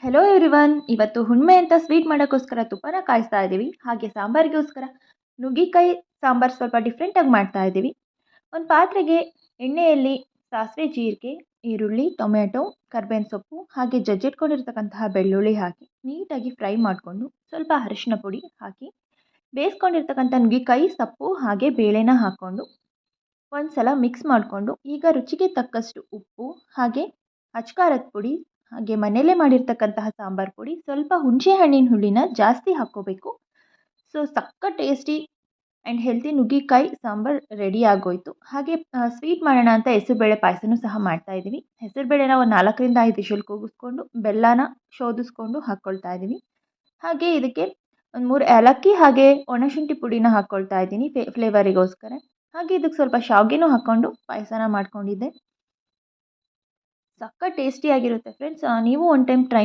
Hello everyone. ಇವತ್ತು ಹುಣ್ಮೆ ಅಂತ sweet ಮಾಡೋಕ್ಕೋಸ್ಕರ ತುಪ್ಪನ ಕಾಯಿಸ್ತಾ ಇದ್ದೀವಿ. ಹಾಗೆ ಸಾಂಬಾರಿಗೋಸ್ಕರ ನುಗ್ಗಿಕಾಯಿ ಸಾಂಬಾರು ಸ್ವಲ್ಪ ಡಿಫ್ರೆಂಟಾಗಿ ಮಾಡ್ತಾ ಇದ್ದೀವಿ. ಒಂದು ಪಾತ್ರೆಗೆ ಎಣ್ಣೆಯಲ್ಲಿ ಸಾಸಿವೆ, ಜೀರಿಗೆ, ಈರುಳ್ಳಿ, ಟೊಮೆಟೊ, ಕರ್ಬೇವಿನ ಸೊಪ್ಪು ಹಾಗೆ ಜಜ್ಜಿಟ್ಕೊಂಡಿರ್ತಕ್ಕಂತಹ ಬೆಳ್ಳುಳ್ಳಿ ಹಾಕಿ ನೀಟಾಗಿ ಫ್ರೈ ಮಾಡಿಕೊಂಡು ಸ್ವಲ್ಪ ಅರಿಶಿನ ಪುಡಿ ಹಾಕಿ ಬೇಯಿಸ್ಕೊಂಡಿರ್ತಕ್ಕಂಥ ನುಗ್ಗಿಕಾಯಿ ಸೊಪ್ಪು ಹಾಗೆ ಬೇಳೆನ ಹಾಕ್ಕೊಂಡು ಒಂದು ಸಲ ಮಿಕ್ಸ್ ಮಾಡಿಕೊಂಡು ಈಗ ರುಚಿಗೆ ತಕ್ಕಷ್ಟು ಉಪ್ಪು ಹಾಗೆ ಅಚ್ಕಾರದ ಪುಡಿ ಹಾಗೆ ಮನೆಯಲ್ಲೇ ಮಾಡಿರ್ತಕ್ಕಂತಹ ಸಾಂಬಾರು ಪುಡಿ, ಸ್ವಲ್ಪ ಹುಣಸೆ ಹಣ್ಣಿನ ಹುಳಿನ ಜಾಸ್ತಿ ಹಾಕ್ಕೋಬೇಕು. ಸೊ ಸಕ್ಕ ಟೇಸ್ಟಿ ಆ್ಯಂಡ್ ಹೆಲ್ತಿ ನುಗ್ಗಿಕಾಯಿ ಸಾಂಬಾರು ರೆಡಿ ಆಗೋಯಿತು. ಹಾಗೆ ಸ್ವೀಟ್ ಮಾಡೋಣ ಅಂತ ಹೆಸರುಬೇಳೆ ಪಾಯಸನೂ ಸಹ ಮಾಡ್ತಾಯಿದ್ದೀವಿ. ಹೆಸರುಬೇಳೆನ ಒಂದು 4ರಿಂದ 5 ವಿಷಲ್ ಕೂಗಿಸ್ಕೊಂಡು ಬೆಲ್ಲನ ಶೋಧಿಸ್ಕೊಂಡು ಹಾಕ್ಕೊಳ್ತಾ ಇದ್ದೀವಿ. ಹಾಗೆ ಇದಕ್ಕೆ ಒಂದು 3 ಏಲಕ್ಕಿ ಹಾಗೆ ಒಣಶುಂಠಿ ಪುಡಿನ ಹಾಕ್ಕೊಳ್ತಾ ಇದ್ದೀನಿ ಫ್ಲೇವರಿಗೋಸ್ಕರ. ಹಾಗೆ ಇದಕ್ಕೆ ಸ್ವಲ್ಪ ಶಾವಿಗೆನೂ ಹಾಕ್ಕೊಂಡು ಪಾಯಸನ ಮಾಡ್ಕೊಂಡಿದ್ದೆ. ಸಕ್ಕ ಟೇಸ್ಟಿಯಾಗಿರುತ್ತೆ ಫ್ರೆಂಡ್ಸ್. ನೀವು ಒನ್ ಟೈಮ್ ಟ್ರೈ